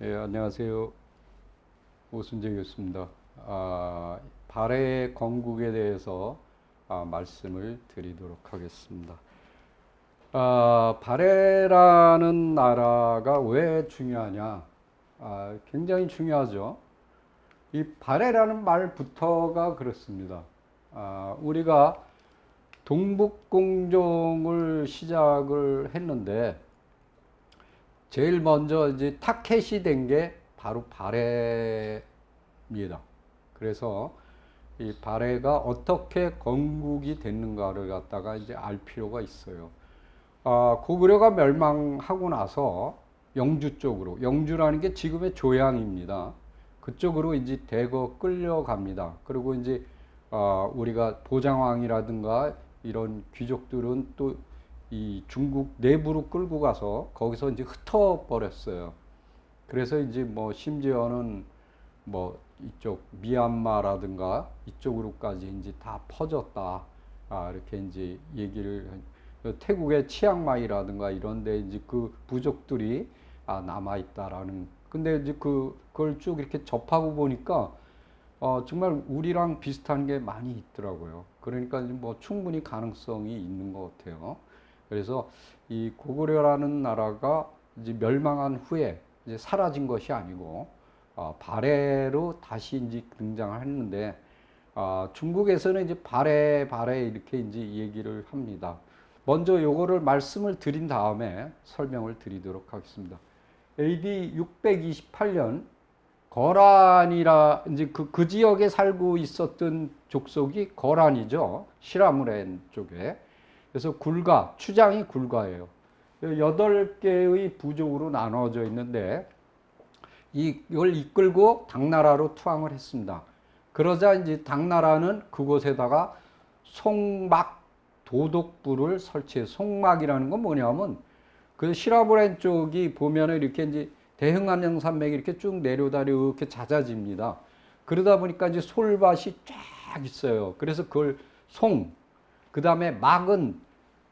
예, 안녕하세요. 오순재 교수입니다. 발해 건국에 대해서 말씀을 드리도록 하겠습니다. 발해라는 나라가 왜 중요하냐? 굉장히 중요하죠. 이 발해라는 말부터가 그렇습니다. 우리가 동북공정을 시작을 했는데 제일 먼저 이제 타켓이 된 게 바로 발해입니다. 그래서 이 발해가 어떻게 건국이 됐는가를 갖다가 이제 알 필요가 있어요. 고구려가 멸망하고 나서 영주 쪽으로, 영주라는 게 지금의 조양입니다. 그쪽으로 이제 대거 끌려갑니다. 그리고 이제 우리가 보장왕이라든가 이런 귀족들은 또 이 중국 내부로 끌고 가서 거기서 이제 흩어버렸어요. 그래서 이제 뭐 심지어는 뭐 이쪽 미얀마라든가 이쪽으로까지 이제 다 퍼졌다. 이렇게 이제 얘기를 태국의 치앙마이라든가 이런데 이제 그 부족들이 남아 있다라는. 근데 이제 그걸 쭉 이렇게 접하고 보니까 정말 우리랑 비슷한 게 많이 있더라고요. 그러니까 뭐 충분히 가능성이 있는 것 같아요. 그래서 이 고구려라는 나라가 이제 멸망한 후에 이제 사라진 것이 아니고 발해로 다시 이제 등장을 했는데 중국에서는 이제 발해 이렇게 이제 얘기를 합니다. 먼저 요거를 말씀을 드린 다음에 설명을 드리도록 하겠습니다. AD 628년 거란이라 이제 그 지역에 살고 있었던 족속이 거란이죠. 시라무렌 쪽에. 그래서 굴가, 추장이 굴가예요. 8개의 부족으로 나눠져 있는데 이걸 이끌고 당나라로 투항을 했습니다. 그러자 이제 당나라는 그곳에다가 송막 도독부를 설치해. 송막이라는 건 뭐냐면 그 시라브렌 쪽이 보면은 이렇게 이제 대흥안녕 산맥이 이렇게 쭉 내려다 이렇게 잦아집니다. 그러다 보니까 이제 솔밭이 쫙 있어요. 그래서 그걸 그 다음에 막은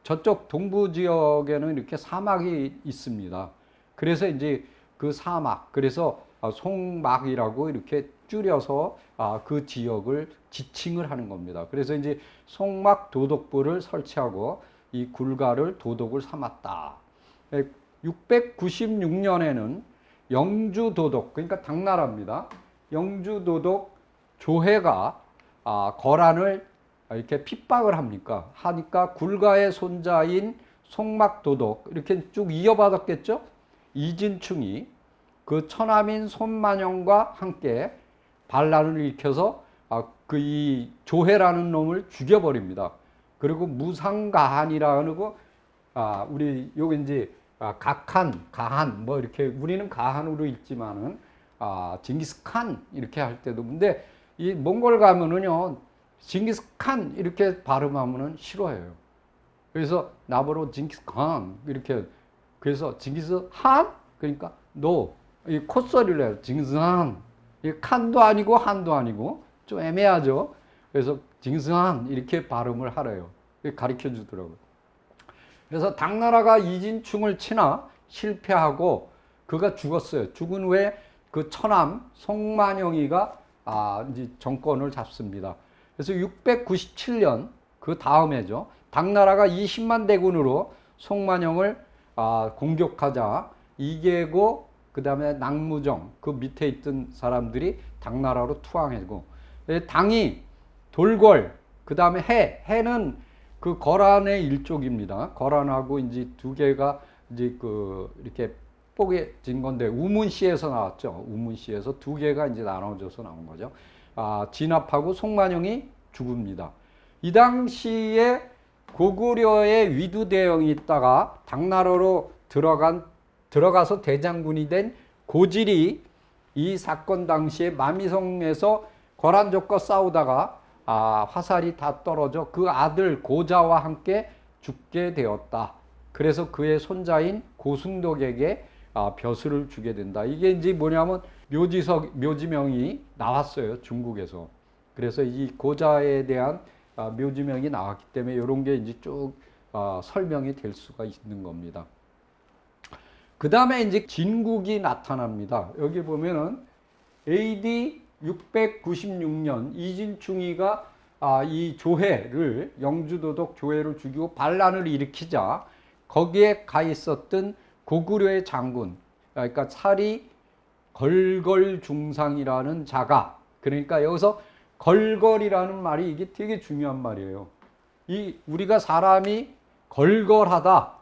저쪽 동부 지역에는 이렇게 사막이 있습니다. 그래서 이제 그 사막, 그래서 송막이라고 이렇게 줄여서 그 지역을 지칭을 하는 겁니다. 그래서 이제 송막 도독부를 설치하고 이 굴가를 도독을 삼았다. 696년에는 영주 도독, 그러니까 당나라입니다. 영주 도독 조회가 거란을 이렇게 핍박을 하니까 굴가의 손자인 송막도독 이렇게 쭉 이어받았겠죠. 이진충이 그 처남인 손만영과 함께 반란을 일으켜서 이 조회라는 놈을 죽여버립니다. 그리고 무상가한이라는 거 우리 여기 이제 가한 뭐 이렇게 우리는 가한으로 읽지만은 징기스칸 이렇게 할 때도. 근데 이 몽골 가면은요 징기스칸 이렇게 발음하면은 싫어해요. 그래서 나보러 징기스칸 이렇게. 그래서 징기스한 그러니까 이 콧소리를 해요. 징기스한. 이 칸도 아니고 한도 아니고 좀 애매하죠. 그래서 징기스한 이렇게 발음을 하래요. 가르쳐 주더라고요. 그래서 당나라가 이진충을 치나 실패하고 그가 죽었어요. 죽은 후에 그 처남 송만영이가 이제 정권을 잡습니다. 그래서 697년 그 다음에죠. 당나라가 20만 대군으로 송만영을 공격하자 이계고 그 다음에 낙무정 그 밑에 있던 사람들이 당나라로 투항하고 당이 돌궐 그 다음에 해는 그 거란의 일족입니다. 거란하고 이제 두 개가 이제 이렇게 뽀개진 건데 우문시에서 나왔죠. 우문시에서 두 개가 이제 나눠져서 나온 거죠. 진압하고 송만영이 죽습니다. 이 당시에 고구려의 위두대영이 있다가 당나라로 들어가서 대장군이 된 고질이 이 사건 당시에 마미성에서 거란족과 싸우다가 화살이 다 떨어져 그 아들 고자와 함께 죽게 되었다. 그래서 그의 손자인 고승덕에게 벼슬을 주게 된다. 이게 이제 뭐냐면 묘지명이 나왔어요. 중국에서. 그래서 이 고자에 대한 묘지명이 나왔기 때문에 이런 게 이제 쭉 설명이 될 수가 있는 겁니다. 그 다음에 이제 진국이 나타납니다. 여기 보면은 AD 696년 이진충이가 이 조회를, 영주도독 조회를 죽이고 반란을 일으키자 거기에 가 있었던 고구려의 장군, 그러니까 사리 걸걸중상이라는 자가, 그러니까 여기서 걸걸이라는 말이 이게 되게 중요한 말이에요. 우리가 사람이 걸걸하다,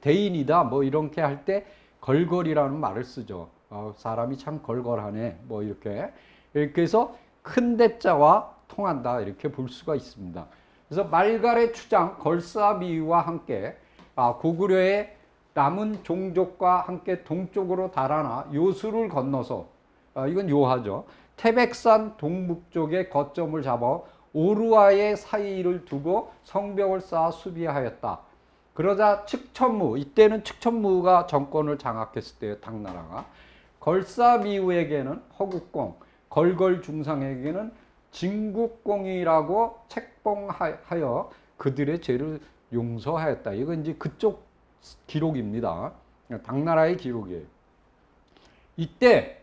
대인이다, 뭐 이렇게 할 때 걸걸이라는 말을 쓰죠. 사람이 참 걸걸하네, 뭐 이렇게. 그래서 큰 대자와 통한다, 이렇게 볼 수가 있습니다. 그래서 말갈의 추장 걸사비유와 함께 고구려의 남은 종족과 함께 동쪽으로 달아나 요수를 건너서, 이건 요하죠, 태백산 동북쪽에 거점을 잡아 오르와의 사이를 두고 성벽을 쌓아 수비하였다. 그러자 측천무, 이때는 측천무가 정권을 장악했을 때의 당나라가, 걸사비유에게는 허국공, 걸걸중상에게는 진국공이라고 책봉하여 그들의 죄를 용서하였다. 이건 이제 그쪽 기록입니다. 당나라의 기록이에요. 이때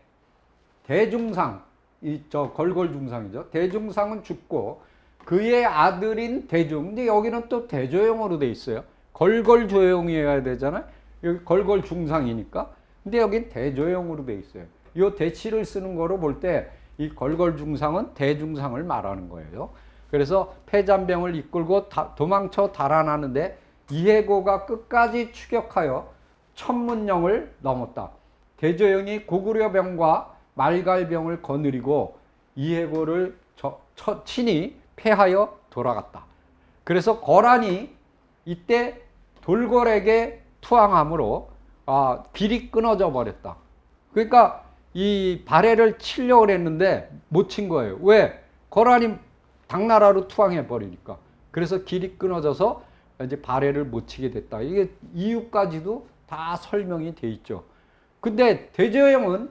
대중상, 걸걸중상이죠. 대중상은 죽고 그의 아들인 대중, 근데 여기는 또 대조용어로 돼 있어요. 걸걸조용이어야 되잖아요. 여기 걸걸중상이니까. 근데 여긴 대조용으로 돼 있어요. 이 대치를 쓰는 거로 볼 때 이 걸걸중상은 대중상을 말하는 거예요. 그래서 패잔병을 이끌고 도망쳐 달아나는데 이해고가 끝까지 추격하여 천문령을 넘었다. 대조영이 고구려병과 말갈병을 거느리고 이해고를 친히 패하여 돌아갔다. 그래서 거란이 이때 돌궐에게 투항함으로 길이 끊어져 버렸다. 그러니까 이 발해를 치려고 했는데 못 친 거예요. 왜? 거란이 당나라로 투항해 버리니까. 그래서 길이 끊어져서 이제 발해를 못 치게 됐다. 이게 이유까지도 다 설명이 돼 있죠. 근데 대조영은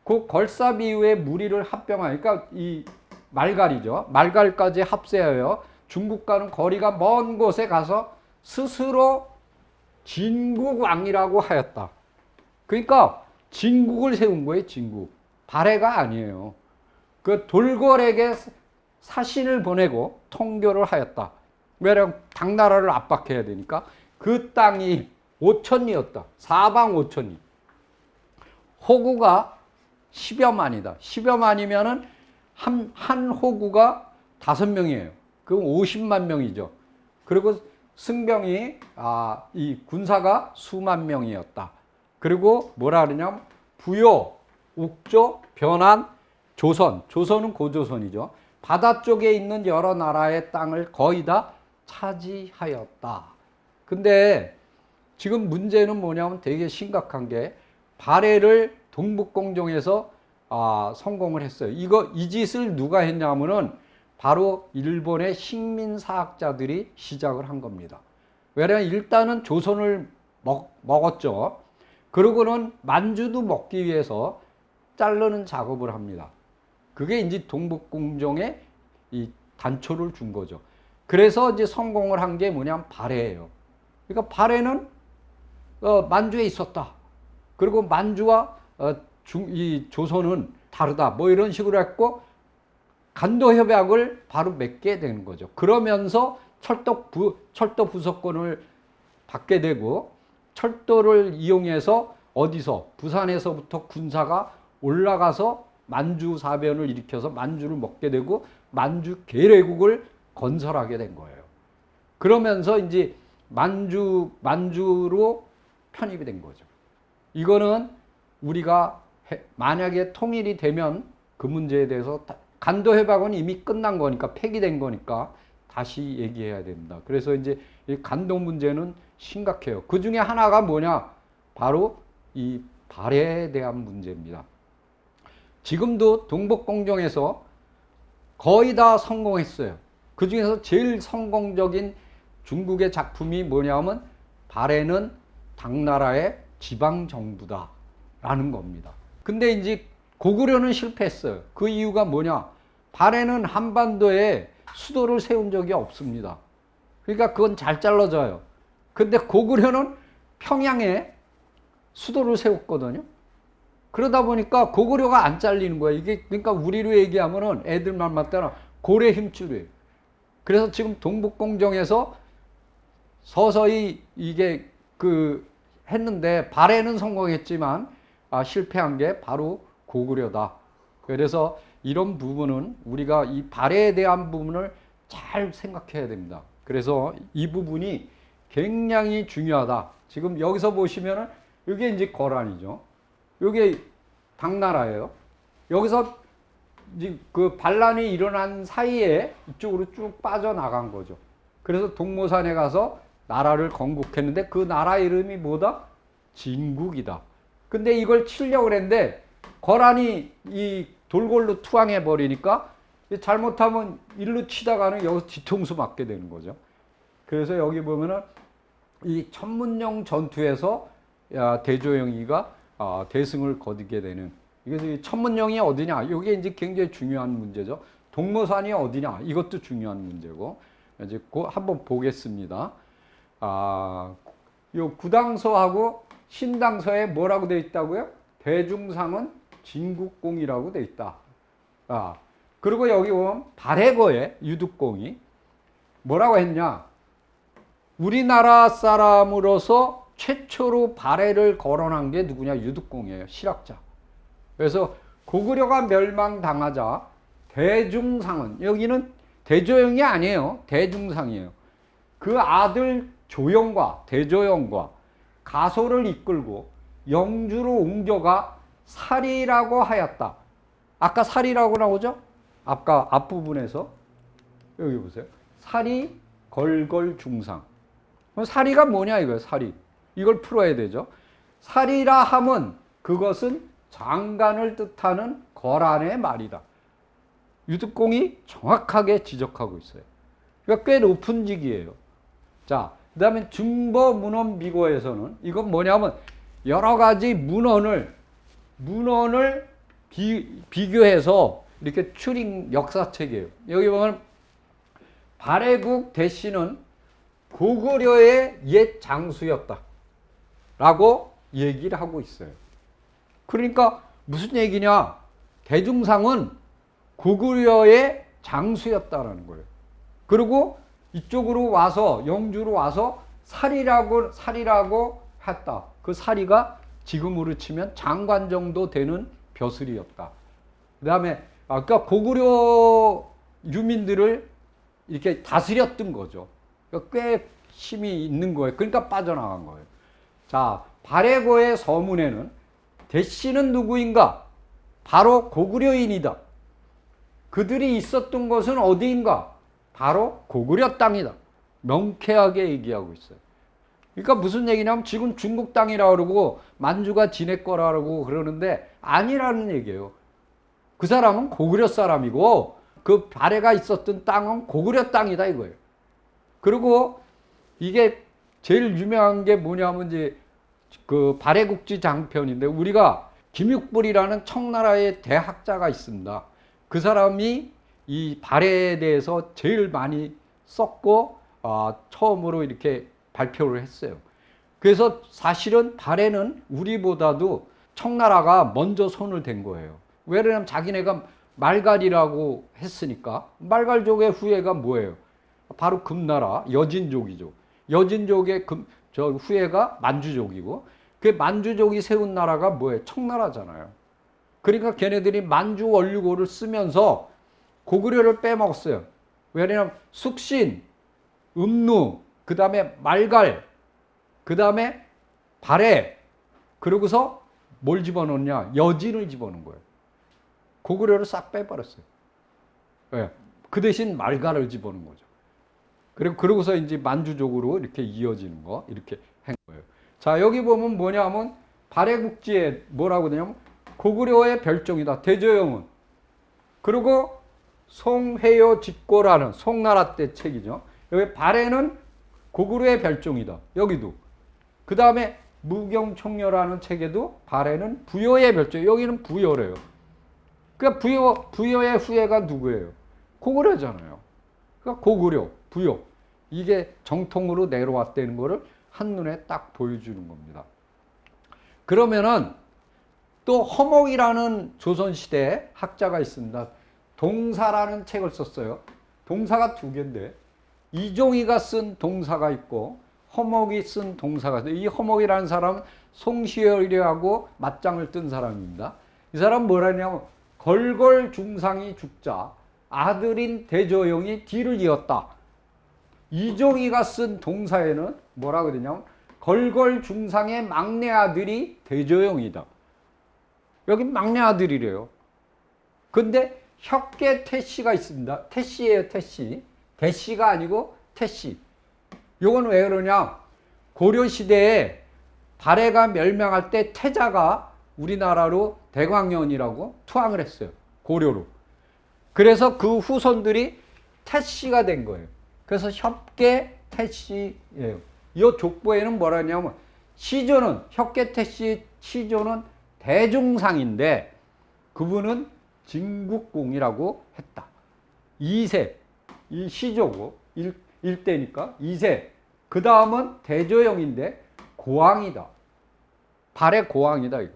그 걸사비유의 무리를 합병하니까 이 말갈이죠. 말갈까지 합세하여 중국과는 거리가 먼 곳에 가서 스스로 진국왕이라고 하였다. 그러니까 진국을 세운 거예요. 진국. 발해가 아니에요. 그 돌궐에게 사신을 보내고 통교를 하였다. 왜냐하면 당나라를 압박해야 되니까. 그 땅이 5천리였다. 사방 5천리. 호구가 10여만이다. 10여만이면은 한 호구가 5명이에요. 그럼 50만 명이죠. 그리고 승병이 이 군사가 수만 명이었다. 그리고 뭐라 그러냐면 부요, 욱조, 변한, 조선. 조선은 고조선이죠. 바다 쪽에 있는 여러 나라의 땅을 거의 다 차지하였다. 근데 지금 문제는 뭐냐면 되게 심각한 게 발해를 동북공정에서 성공을 했어요. 이 짓을 누가 했냐면은 바로 일본의 식민사학자들이 시작을 한 겁니다. 왜냐하면 일단은 조선을 먹었죠. 그러고는 만주도 먹기 위해서 자르는 작업을 합니다. 그게 이제 동북공정에 이 단초를 준 거죠. 그래서 이제 성공을 한 게 뭐냐면 발해예요. 그러니까 발해는 만주에 있었다. 그리고 만주와 이 조선은 다르다. 뭐 이런 식으로 했고 간도 협약을 바로 맺게 되는 거죠. 그러면서 철도 부속권을 받게 되고 철도를 이용해서 어디서 부산에서부터 군사가 올라가서 만주 사변을 일으켜서 만주를 먹게 되고 만주 계례국을 건설하게 된 거예요. 그러면서 이제 만주로 편입이 된 거죠. 이거는 우리가 만약에 통일이 되면 그 문제에 대해서 간도 협약은 이미 끝난 거니까 폐기된 거니까 다시 얘기해야 됩니다. 그래서 이제 이 간도 문제는 심각해요. 그 중에 하나가 뭐냐? 바로 이 발해에 대한 문제입니다. 지금도 동북공정에서 거의 다 성공했어요. 그 중에서 제일 성공적인 중국의 작품이 뭐냐면 발해는 당나라의 지방정부다 라는 겁니다. 근데 이제 고구려는 실패했어요. 그 이유가 뭐냐? 발해는 한반도에 수도를 세운 적이 없습니다. 그러니까 그건 잘 잘라져요. 근데 고구려는 평양에 수도를 세웠거든요. 그러다 보니까 고구려가 안 잘리는 거예요. 이게 그러니까 우리로 얘기하면은 애들 말 맞다나 고래 힘줄이에요. 그래서 지금 동북공정에서 서서히 이게 그 했는데 발해는 성공했지만 실패한 게 바로 고구려다. 그래서 이런 부분은 우리가 이 발해에 대한 부분을 잘 생각해야 됩니다. 그래서 이 부분이 굉장히 중요하다. 지금 여기서 보시면은 이게 이제 거란이죠. 이게 당나라예요. 여기서 이제 그 반란이 일어난 사이에 이쪽으로 쭉 빠져나간 거죠. 그래서 동모산에 가서 나라를 건국했는데 그 나라 이름이 뭐다? 진국이다. 근데 이걸 치려고 그랬는데 거란이 이 돌골로 투항해 버리니까 잘못하면 일로 치다가는 여기서 뒤통수 맞게 되는 거죠. 그래서 여기 보면은 이 천문령 전투에서 대조영이가 대승을 거두게 되는. 이게 천문령이 어디냐? 이게 이제 굉장히 중요한 문제죠. 동모산이 어디냐? 이것도 중요한 문제고. 이제 한번 보겠습니다. 요 구당서하고 신당서에 뭐라고 되어 있다고요? 대중상은 진국공이라고 되어 있다. 그리고 여기 보면 발해거에 유득공이 뭐라고 했냐? 우리나라 사람으로서 최초로 발해를 거론한 게 누구냐? 유득공이에요. 실학자. 그래서 고구려가 멸망당하자 대중상은, 여기는 대조영이 아니에요. 대중상이에요. 그 아들 조영과 대조영과 가소를 이끌고 영주로 옮겨가 살이라고 하였다. 아까 살이라고 나오죠? 아까 앞부분에서 여기 보세요. 살이 걸걸 중상. 그럼 살이가 뭐냐 이거예요. 살이. 이걸 풀어야 되죠. 살이라 함은 그것은 장관을 뜻하는 거란의 말이다. 유득공이 정확하게 지적하고 있어요. 그러니까 꽤 높은 직이에요. 자, 그 다음에 중보문헌비고에서는 이건 뭐냐면 여러 가지 문헌을 비교해서 이렇게 추린 역사책이에요. 여기 보면 발해국 대신은 고구려의 옛 장수였다 라고 얘기를 하고 있어요. 그러니까 무슨 얘기냐? 대중상은 고구려의 장수였다라는 거예요. 그리고 이쪽으로 와서 영주로 와서 살이라고 했다. 그 살이가 지금으로 치면 장관 정도 되는 벼슬이었다. 그다음에 아까 고구려 유민들을 이렇게 다스렸던 거죠. 그러니까 꽤 힘이 있는 거예요. 그러니까 빠져나간 거예요. 자, 발해거의 서문에는 대씨는 누구인가? 바로 고구려인이다. 그들이 있었던 것은 어디인가? 바로 고구려 땅이다. 명쾌하게 얘기하고 있어요. 그러니까 무슨 얘기냐면 지금 중국 땅이라고 그러고 만주가 지네 거라고 그러는데 아니라는 얘기예요. 그 사람은 고구려 사람이고 그 발해가 있었던 땅은 고구려 땅이다 이거예요. 그리고 이게 제일 유명한 게 뭐냐면 이제 그 발해국지 장편인데 우리가 김육불이라는 청나라의 대학자가 있습니다. 그 사람이 이 발해에 대해서 제일 많이 썼고 처음으로 이렇게 발표를 했어요. 그래서 사실은 발해는 우리보다도 청나라가 먼저 손을 댄 거예요. 왜냐하면 자기네가 말갈이라고 했으니까. 말갈족의 후예가 뭐예요? 바로 금나라 여진족이죠. 여진족의 후예가 만주족이고 그 만주족이 세운 나라가 뭐예요? 청나라잖아요. 그러니까 걔네들이 만주 원류고를 쓰면서 고구려를 빼먹었어요. 왜냐하면 숙신, 음루, 그 다음에 말갈, 그 다음에 발해, 그러고서 뭘 집어넣냐? 여진을 집어넣은 거예요. 고구려를 싹 빼버렸어요. 네. 그 대신 말갈을 집어넣은 거죠. 그러고서 이제 만주족으로 이렇게 이어지는 거, 이렇게 한 거예요. 자, 여기 보면 뭐냐면 발해국지에 뭐라고 되냐면 고구려의 별종이다. 대조영은. 그리고 송회요 집고라는 송나라 때 책이죠. 여기 발해는 고구려의 별종이다. 여기도. 그 다음에 무경총려라는 책에도 발해는 부여의 별종. 여기는 부여래요. 그러니까 부여의 후예가 누구예요? 고구려잖아요. 그러니까 고구려, 부여. 이게 정통으로 내려왔다는 거를 한눈에 딱 보여주는 겁니다. 그러면은 또 허목이라는 조선시대 학자가 있습니다. 동사라는 책을 썼어요. 동사가 두 개인데 이종희가 쓴 동사가 있고 허목이 쓴 동사가 있어요. 이 허목이라는 사람은 송시열이하고 맞짱을 뜬 사람입니다. 이 사람은 뭐라냐면 걸걸중상이 죽자 아들인 대조영이 뒤를 이었다. 이종희가 쓴 동사에는 뭐라 그러냐면 걸걸중상의 막내 아들이 대조영이다. 여기 막내 아들이래요. 근데 혁계 태씨가 있습니다. 태씨예요, 태씨. 대씨가 아니고 태씨. 요건 왜 그러냐? 고려시대에 발해가 멸망할 때 태자가 우리나라로 대광년이라고 투항을 했어요. 고려로. 그래서 그 후손들이 태씨가 된 거예요. 그래서 혁계 태씨예요. 이 족보에는 뭐라냐면 시조는 혁계 태씨 시조는 대중상인데 그분은 진국공이라고 했다. 2세 이 시조고 1대니까 2세 그 다음은 대조영인데 고왕이다. 발의 고왕이다 이거.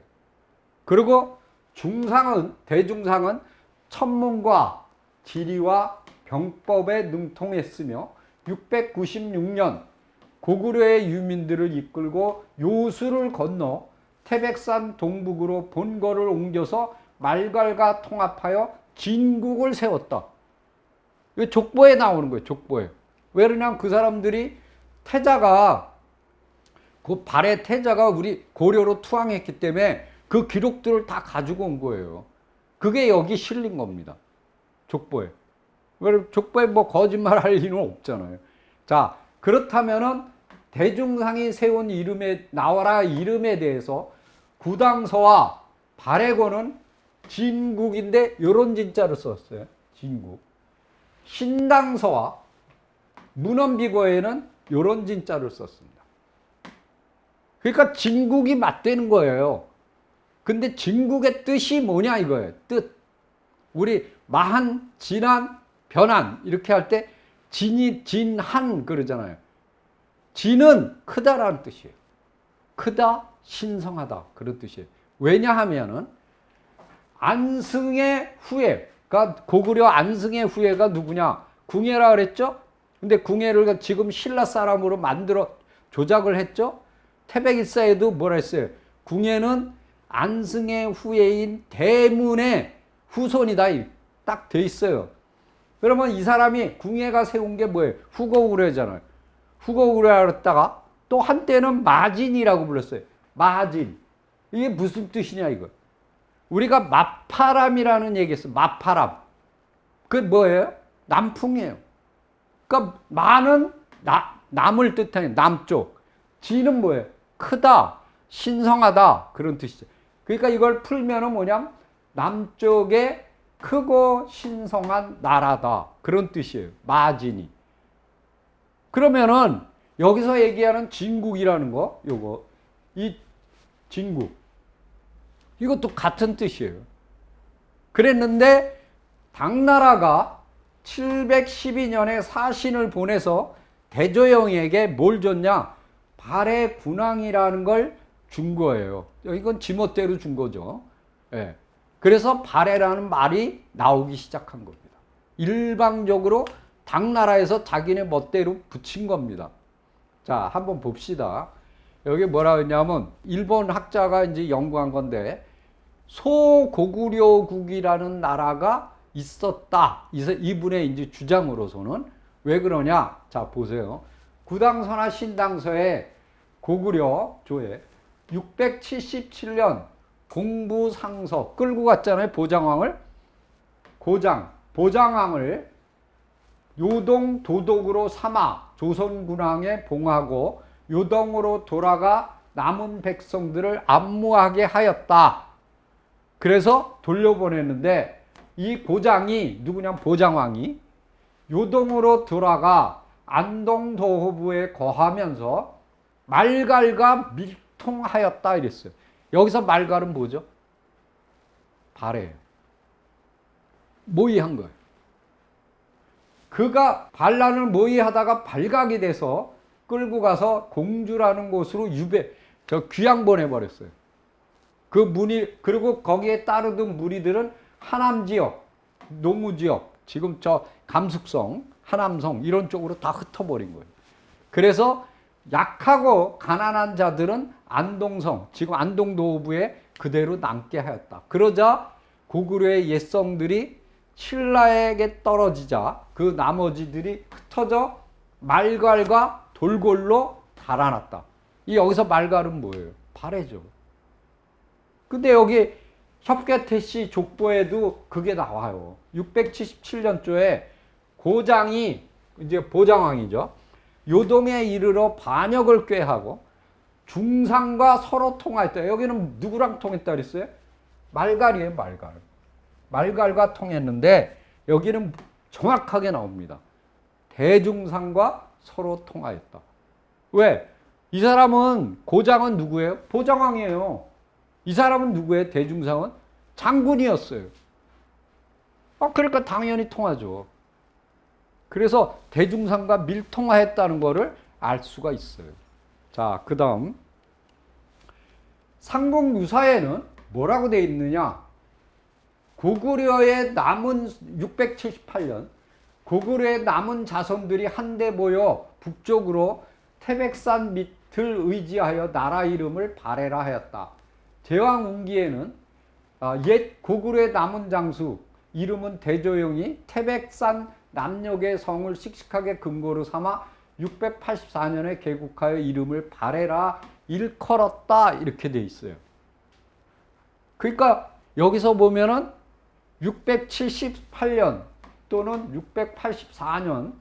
그리고 중상은 대중상은 천문과 지리와 병법에 능통했으며 696년 고구려의 유민들을 이끌고 요수를 건너 태백산 동북으로 본거를 옮겨서 말갈과 통합하여 진국을 세웠다. 이거 족보에 나오는 거예요. 족보에. 왜 그러냐면 그 사람들이 태자가 그 발해 태자가 우리 고려로 투항했기 때문에 그 기록들을 다 가지고 온 거예요. 그게 여기 실린 겁니다. 족보에. 족보에 뭐 거짓말 할 일은 없잖아요. 자, 그렇다면은 대중상이 세운 이름에, 나와라 이름에 대해서 구당서와 발해고는 진국인데 요런 진자를 썼어요. 진국. 신당서와 문헌비고에는 요런 진자를 썼습니다. 그러니까 진국이 맞대는 거예요. 근데 진국의 뜻이 뭐냐 이거예요. 뜻. 우리 마한, 진한, 변한 이렇게 할 때 진이 진한 그러잖아요. 진은 크다라는 뜻이에요. 크다, 신성하다 그런 뜻이에요. 왜냐하면은 안승의 후예, 그러니까 고구려 안승의 후예가 누구냐? 궁예라 그랬죠? 근데 궁예를 지금 신라 사람으로 만들어 조작을 했죠? 태백일사에도 뭐라 했어요? 궁예는 안승의 후예인 대문의 후손이다. 딱 돼 있어요. 그러면 이 사람이 궁예가 세운 게 뭐예요? 후고구려잖아요. 후고구려라 그랬다가 또 한때는 마진이라고 불렀어요. 마진. 이게 무슨 뜻이냐 이거. 우리가 마파람이라는 얘기 했어요. 마파람. 그게 뭐예요? 남풍이에요. 그러니까 마는 남을 뜻하는 남쪽. 진은 뭐예요? 크다, 신성하다 그런 뜻이죠. 그러니까 이걸 풀면은 뭐냐면 남쪽에 크고 신성한 나라다 그런 뜻이에요. 마진이. 그러면은 여기서 얘기하는 진국이라는 거, 요거 이 진국 이것도 같은 뜻이에요. 그랬는데 당나라가 712년에 사신을 보내서 대조영에게 뭘 줬냐? 발해 군왕이라는 걸 준 거예요. 이건 지멋대로 준 거죠. 예. 그래서 발해라는 말이 나오기 시작한 겁니다. 일방적으로 당나라에서 자기네 멋대로 붙인 겁니다. 자, 한번 봅시다. 여기 뭐라 했냐면 일본 학자가 이제 연구한 건데 소고구려국이라는 나라가 있었다. 이분의 이제 주장으로서는 왜 그러냐? 자, 보세요. 구당서나 신당서에 고구려 조에 677년 공부상서 끌고 갔잖아요. 보장왕을. 보장왕을 요동 도독으로 삼아 조선군왕에 봉하고 요동으로 돌아가 남은 백성들을 안무하게 하였다. 그래서 돌려보냈는데 이 보장이 누구냐면 보장왕이 요동으로 돌아가 안동도호부에 거하면서 말갈과 밀통하였다 이랬어요. 여기서 말갈은 뭐죠? 발해예요. 모의한 거예요. 그가 반란을 모의하다가 발각이 돼서 끌고 가서 공주라는 곳으로 귀양 보내버렸어요. 그 무리, 그리고 거기에 따르던 무리들은 하남 지역, 노무 지역, 지금 저 감숙성, 하남성 이런 쪽으로 다 흩어버린 거예요. 그래서 약하고 가난한 자들은 안동성, 지금 안동도부에 그대로 남게 하였다. 그러자 고구려의 옛성들이 신라에게 떨어지자 그 나머지들이 흩어져 말갈과 돌골로 달아났다. 이 여기서 말갈은 뭐예요? 발해죠. 근데 여기 협계태씨 족보에도 그게 나와요. 677년도에 고장이 이제 보장왕이죠. 요동에 이르러 반역을 꾀하고 중상과 서로 통하였다. 여기는 누구랑 통했다 그랬어요? 말갈이에요, 말갈. 말갈과 통했는데 여기는 정확하게 나옵니다. 대중상과 서로 통하였다. 왜? 이 사람은 고장은 누구예요? 보장왕이에요. 이 사람은 누구예요? 대중상은? 장군이었어요. 그러니까 당연히 통하죠. 그래서 대중상과 밀통하였다는 것을 알 수가 있어요. 자, 그 다음 상국유사에는 뭐라고 되어 있느냐? 고구려의 남은 678년 고구려의 남은 자손들이 한데 모여 북쪽으로 태백산 밑을 의지하여 나라 이름을 발해라 하였다. 제왕운기에는 옛 고구려의 남은 장수 이름은 대조영이 태백산 남녘의 성을 씩씩하게 근거로 삼아 684년에 개국하여 이름을 발해라 일컬었다 이렇게 돼 있어요. 그러니까 여기서 보면은 678년 또는 684년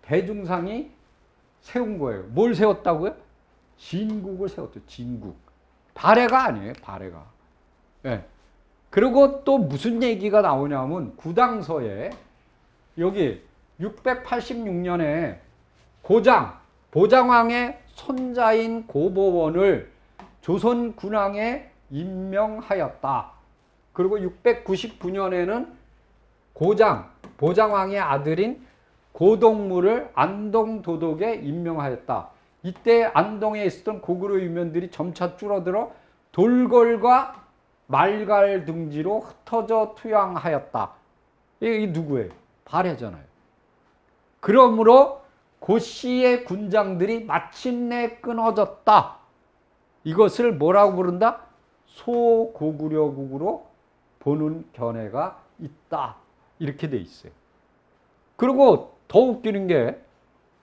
대중상이 세운 거예요. 뭘 세웠다고요? 진국을 세웠죠. 진국. 발해가 아니에요. 발해가. 네. 그리고 또 무슨 얘기가 나오냐면 구당서에 여기 686년에 보장왕의 손자인 고보원을 조선 군왕에 임명하였다. 그리고 699년에는 보장왕의 아들인 고동무를 안동도독에 임명하였다. 이때 안동에 있었던 고구려 유면들이 점차 줄어들어 돌궐과 말갈 등지로 흩어져 투양하였다. 이게 누구예요? 발해잖아요. 그러므로 고씨의 군장들이 마침내 끊어졌다. 이것을 뭐라고 부른다? 소고구려국으로 보는 견해가 있다. 이렇게 돼 있어요. 그리고 더 웃기는 게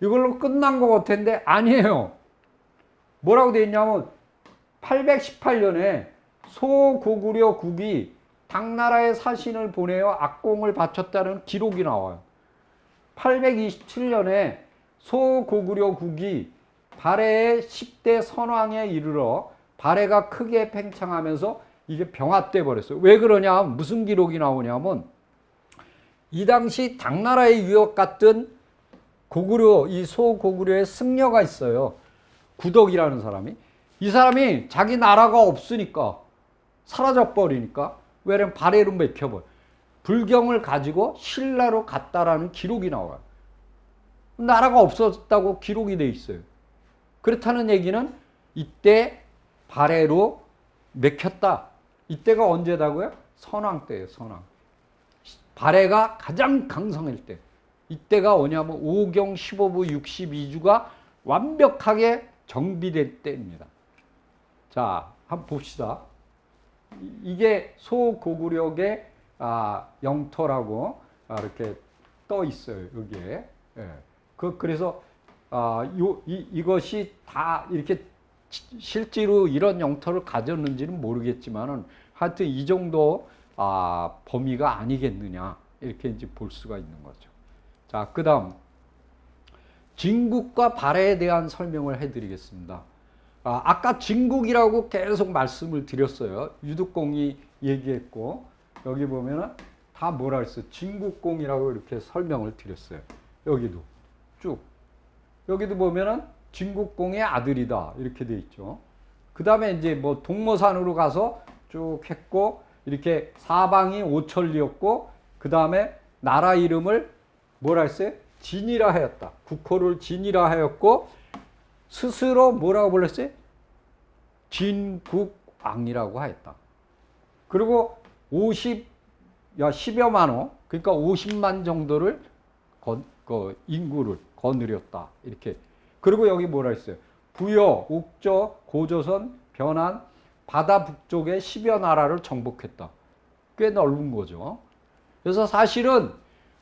이걸로 끝난 것 같은데 아니에요. 뭐라고 돼 있냐면 818년에 소고구려국이 당나라에 사신을 보내어 악공을 바쳤다는 기록이 나와요. 827년에 소고구려국이 발해의 10대 선왕에 이르러 발해가 크게 팽창하면서 이게 병합돼 버렸어요. 왜 그러냐? 무슨 기록이 나오냐면 이 당시 당나라의 위협 같은 고구려, 이 소고구려의 승려가 있어요. 구덕이라는 사람이. 이 사람이 자기 나라가 없으니까 사라져버리니까 왜냐면 발해로 맥혀버려. 불경을 가지고 신라로 갔다라는 기록이 나와요. 나라가 없어졌다고 기록이 돼 있어요. 그렇다는 얘기는 이때 발해로 맥혔다. 이때가 언제다고요? 선왕 때예요. 선왕. 발해가 가장 강성할 때. 이때가 뭐냐면 오경 15부 62주가 완벽하게 정비될 때입니다. 자, 한번 봅시다. 이게 소고구려의 영토라고 이렇게 떠 있어요. 여기에. 예. 그래서 이것이 다 이렇게 실제로 이런 영토를 가졌는지는 모르겠지만은 하여튼 이 정도 범위가 아니겠느냐 이렇게 이제 볼 수가 있는 거죠. 자, 그다음 진국과 발해에 대한 설명을 해드리겠습니다. 아까 진국이라고 계속 말씀을 드렸어요. 유득공이 얘기했고 여기 보면은 다 뭐라 했어요? 진국공이라고 이렇게 설명을 드렸어요. 여기도 쭉 여기도 보면은 진국공의 아들이다 이렇게 돼 있죠. 그 다음에 이제 뭐 동모산으로 가서 쭉 했고 이렇게 사방이 오천리였고 그 다음에 나라 이름을 뭐라 했어요? 진이라 하였다. 국호를 진이라 하였고 스스로 뭐라고 불렀어요? 진국왕이라고 하였다. 그리고 10여만 호, 그러니까 50만 정도를 인구를 거느렸다. 이렇게. 그리고 여기 뭐라 했어요? 부여, 옥저, 고조선, 변한, 바다 북쪽의 10여 나라를 정복했다. 꽤 넓은 거죠. 그래서 사실은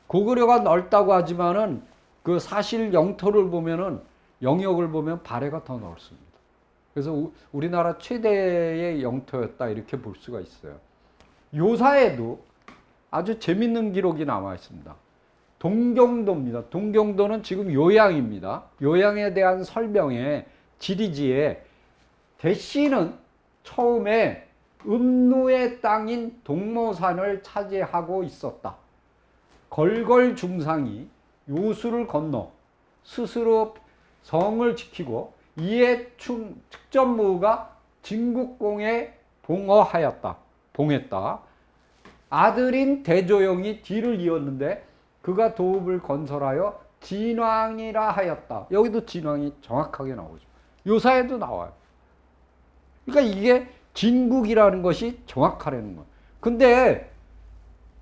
고구려가 넓다고 하지만은 그 사실 영토를 보면은 영역을 보면 발해가 더 넓습니다. 그래서 우리나라 최대의 영토였다 이렇게 볼 수가 있어요. 요사에도 아주 재밌는 기록이 남아 있습니다. 동경도입니다. 동경도는 지금 요양입니다. 요양에 대한 설명에 지리지에 대씨는 처음에 음루의 땅인 동모산을 차지하고 있었다. 걸걸 중상이 요수를 건너 스스로 성을 지키고 이에 측전무가 진국공에 봉했다. 아들인 대조영이 뒤를 이었는데 그가 도읍을 건설하여 진왕이라 하였다. 여기도 진왕이 정확하게 나오죠. 요사에도 나와요. 그러니까 이게 진국이라는 것이 정확하라는 거예요. 근데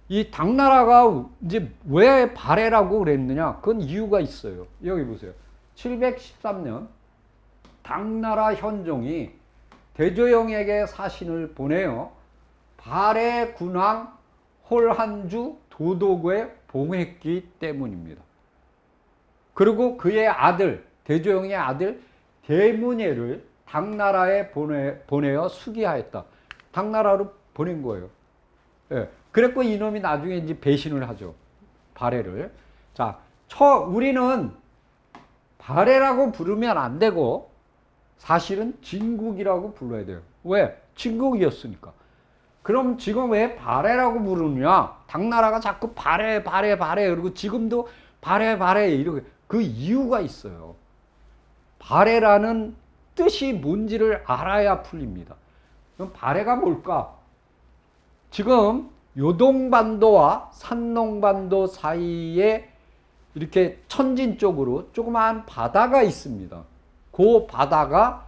이 당나라가 이제 왜 발해라고 그랬느냐? 그건 이유가 있어요. 여기 보세요. 713년 당나라 현종이 대조영에게 사신을 보내어 발해 군왕 홀한주 도독에 봉했기 때문입니다. 그리고 그의 아들, 대조영의 아들 대문예를 당나라에 보내어 수기하였다. 당나라로 보낸 거예요. 예. 그랬고 이놈이 나중에 이제 배신을 하죠. 발해를. 자, 우리는 발해라고 부르면 안 되고 사실은 진국이라고 불러야 돼요. 왜? 진국이었으니까. 그럼 지금 왜 발해라고 부르느냐? 당나라가 자꾸 발해 그리고 지금도 발해 이렇게 그 이유가 있어요. 발해라는 뜻이 뭔지를 알아야 풀립니다. 그럼 발해가 뭘까? 지금 요동반도와 산농반도 사이에 이렇게 천진 쪽으로 조그마한 바다가 있습니다. 그 바다가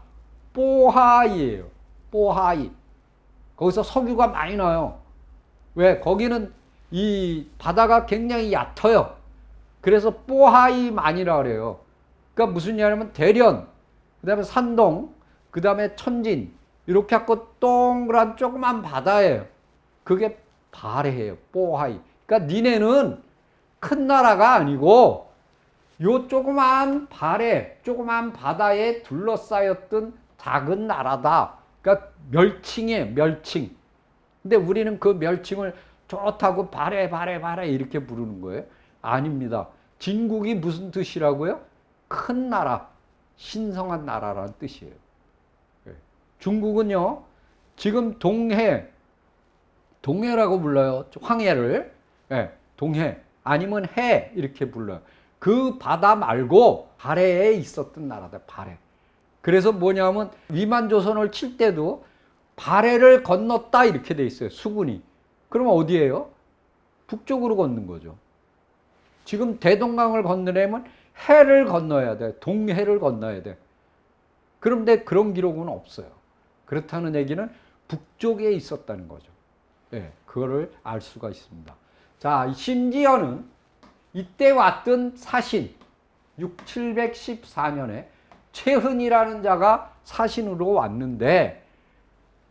뽀하이예요. 뽀하이. 거기서 석유가 많이 나요. 왜? 거기는 이 바다가 굉장히 얕아요. 그래서 뽀하이만이라 그래요. 그러니까 무슨 얘기냐면 대련, 그 다음에 산동, 그 다음에 천진 이렇게 하고 동그란 조그만 바다예요. 그게 발해예요. 뽀하이. 그러니까 니네는 큰 나라가 아니고 요 조그만 발해, 조그만 바다에 둘러싸였던 작은 나라다. 그러니까 멸칭이에요. 멸칭. 근데 우리는 그 멸칭을 좋다고 발해 이렇게 부르는 거예요. 아닙니다. 진국이 무슨 뜻이라고요? 큰 나라, 신성한 나라라는 뜻이에요. 중국은요, 지금 동해라고 불러요. 황해를. 동해 아니면 해 이렇게 불러요. 그 바다 말고 발해에 있었던 나라다. 발해. 그래서 뭐냐면 위만조선을 칠 때도 발해를 건넜다 이렇게 돼 있어요. 수군이. 그러면 어디예요? 북쪽으로 걷는 거죠. 지금 대동강을 건너려면 해를 건너야 돼. 동해를 건너야 돼. 그런데 그런 기록은 없어요. 그렇다는 얘기는 북쪽에 있었다는 거죠. 그거를 알 수가 있습니다. 자, 심지어는 이때 왔던 사신 714년에 최흔이라는 자가 사신으로 왔는데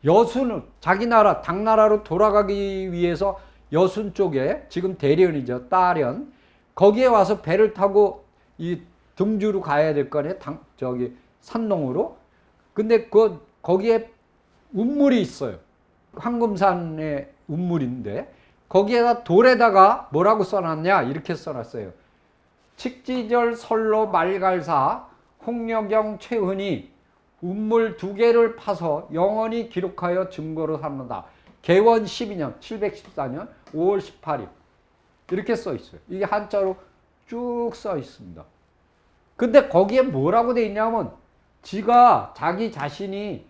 여순은 자기 나라 당나라로 돌아가기 위해서 여순 쪽에 지금 대련이죠. 따련 거기에 와서 배를 타고 이 등주로 가야 될 거 아니에요. 산농으로. 근데 거기에 운물이 있어요. 황금산의 운물인데 거기에다 돌에다가 뭐라고 써놨냐 이렇게 써놨어요. 칙지절 설로 말갈사 홍여경 최흔이 운물 2개를 파서 영원히 기록하여 증거로 삼는다. 개원 12년 714년 5월 18일 이렇게 써 있어요. 이게 한자로 쭉 써 있습니다. 근데 거기에 뭐라고 돼 있냐면 자기 자신이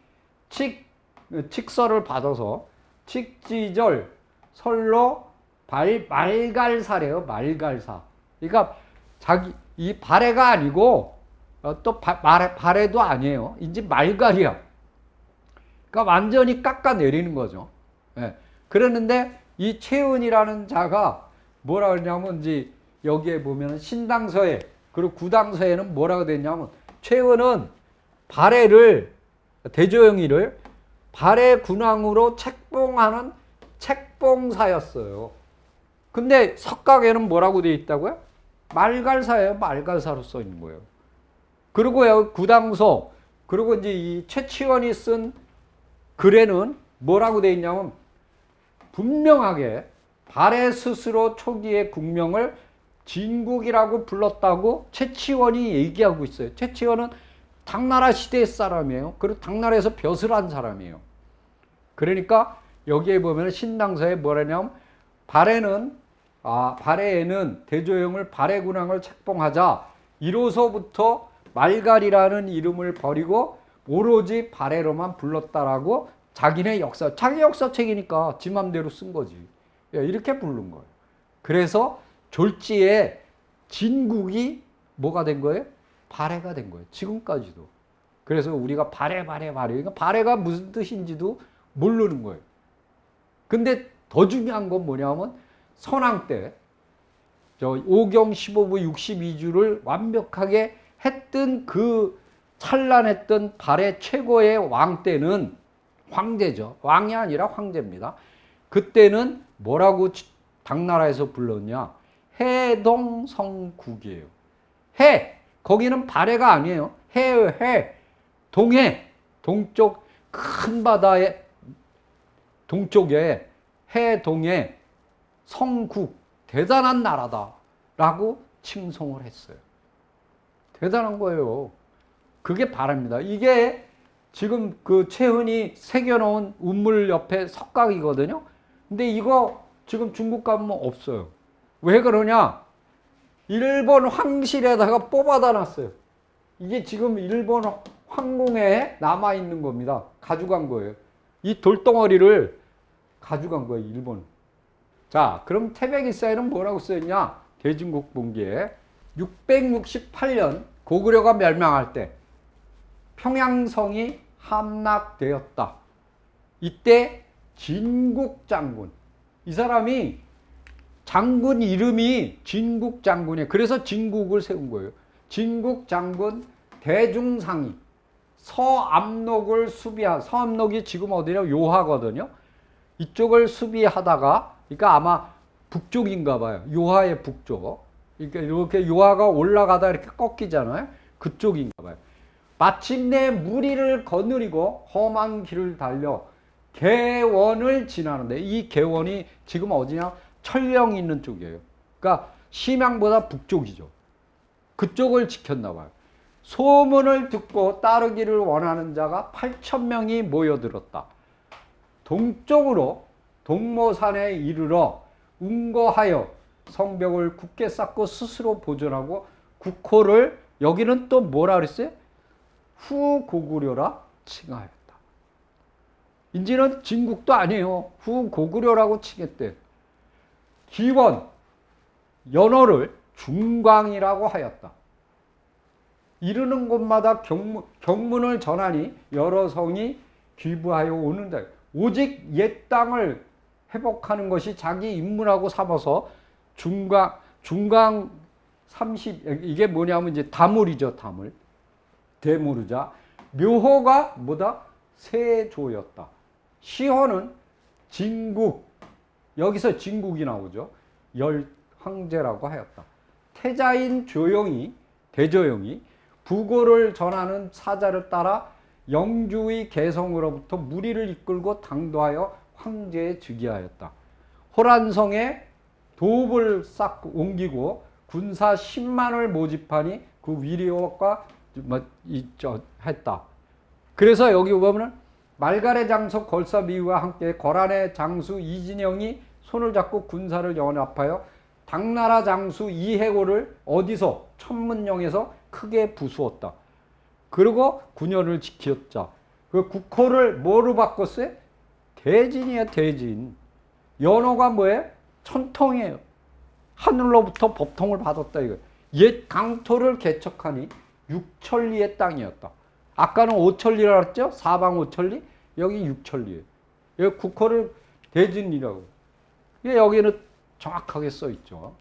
칙서를 받아서 칙지절 설로 말갈사래요. 말갈사. 그러니까 이 발해가 아니고 또 발해도 아니에요. 이제 말갈이야. 그러니까 완전히 깎아내리는 거죠. 그랬는데 이 최은이라는 자가 뭐라 그러냐면 이제 여기에 보면 신당서에 그리고 구당서에는 뭐라고 됐냐면 최은은 발해를 대조영이를 발해 군왕으로 책봉하는 책봉사였어요. 근데 석각에는 뭐라고 되어 있다고요? 말갈사예요. 말갈사로 써 있는 거예요. 그리고 여기 구당서 그리고 이제 이 최치원이 쓴 글에는 뭐라고 되어 있냐면 분명하게 발해 스스로 초기의 국명을 진국이라고 불렀다고 최치원이 얘기하고 있어요. 최치원은 당나라 시대의 사람이에요. 그리고 당나라에서 벼슬 한 사람이에요. 그러니까 여기에 보면 신당서에 뭐라냐면 발해에는 대조영을 발해군왕을 책봉하자 이로서부터 말갈이라는 이름을 버리고 오로지 발해로만 불렀다라고 자기 역사책이니까 지 맘대로 쓴 거지. 이렇게 부른 거예요. 그래서 졸지에 진국이 뭐가 된 거예요? 발해가 된 거예요. 지금까지도. 그래서 우리가 발해. 그러니까 발해가 무슨 뜻인지도 모르는 거예요. 근데 더 중요한 건 뭐냐면 선왕 때 오경 15부 62주를 완벽하게 했던 그 찬란했던 발해 최고의 왕 때는 황제죠. 왕이 아니라 황제입니다. 그때는 뭐라고 당나라에서 불렀냐? 해동성국이에요. 거기는 발해가 아니에요. 동해, 동쪽 큰 바다의 동쪽에 해동에 성국, 대단한 나라다라고 칭송을 했어요. 대단한 거예요. 그게 발해입니다. 이게 지금 그 최은이 새겨놓은 운물 옆에 석각이거든요. 근데 이거 지금 중국 가면 없어요. 왜 그러냐? 일본 황실에다가 뽑아다 놨어요. 이게 지금 일본 황궁에 남아있는 겁니다. 가져간 거예요. 이 돌덩어리를 가져간 거예요, 일본. 자, 그럼 태백일사에는 뭐라고 써있냐? 대중국본기에 668년 고구려가 멸망할 때 평양성이 함락되었다. 이때 진국장군, 이 사람이 장군 이름이 진국장군이에요. 그래서 진국을 세운 거예요. 진국장군 대중상이 서암록을 서암록이 지금 어디냐? 요하거든요. 이쪽을 수비하다가, 그러니까 아마 북쪽인가 봐요. 요하의 북쪽. 그러니까 이렇게 요하가 올라가다 이렇게 꺾이잖아요. 그쪽인가 봐요. 마침내 무리를 거느리고 험한 길을 달려 개원을 지나는데, 이 개원이 지금 어디냐? 철령이 있는 쪽이에요. 그러니까 심양보다 북쪽이죠. 그쪽을 지켰나 봐요. 소문을 듣고 따르기를 원하는 자가 8,000명이 모여들었다. 동쪽으로 동모산에 이르러 운거하여 성벽을 굳게 쌓고 스스로 보존하고 국호를, 여기는 또 뭐라 그랬어요? 후고구려라 칭하였다. 인지는 진국도 아니에요. 후고구려라고 칭했대. 기원, 연호를 중광이라고 하였다. 이르는 곳마다 경문을 전하니 여러 성이 귀부하여 오는다. 오직 옛 땅을 회복하는 것이 자기 임무라고 삼아서 중강 30, 이게 뭐냐면 이제 다물이죠, 다물. 대무르자. 묘호가 뭐다? 세조였다. 시호는 진국, 여기서 진국이 나오죠. 열 황제라고 하였다. 태자인 대조영이 부고를 전하는 사자를 따라 영주의 개성으로부터 무리를 이끌고 당도하여 황제에 즉위하였다. 호란성에 도읍을 쌓고 옮기고 군사 10만을 모집하니 그 위력과 했다. 그래서 여기 보면 말갈의 장수 걸사미우와 함께 거란의 장수 이진영이 손을 잡고 군사를 연합하여 당나라 장수 이해고를 어디서? 천문령에서 크게 부수었다. 그리고 9년을 지켰자. 그 국호를 뭐로 바꿨어요? 대진이에요, 대진. 연호가 뭐예요? 천통이에요. 하늘로부터 법통을 받았다 이거. 옛 강토를 개척하니 6천리의 땅이었다. 아까는 5천리라고 했죠? 사방 5천리? 여기 6천리예요. 여기 국호를 대진이라고. 이게 여기는 정확하게 써 있죠.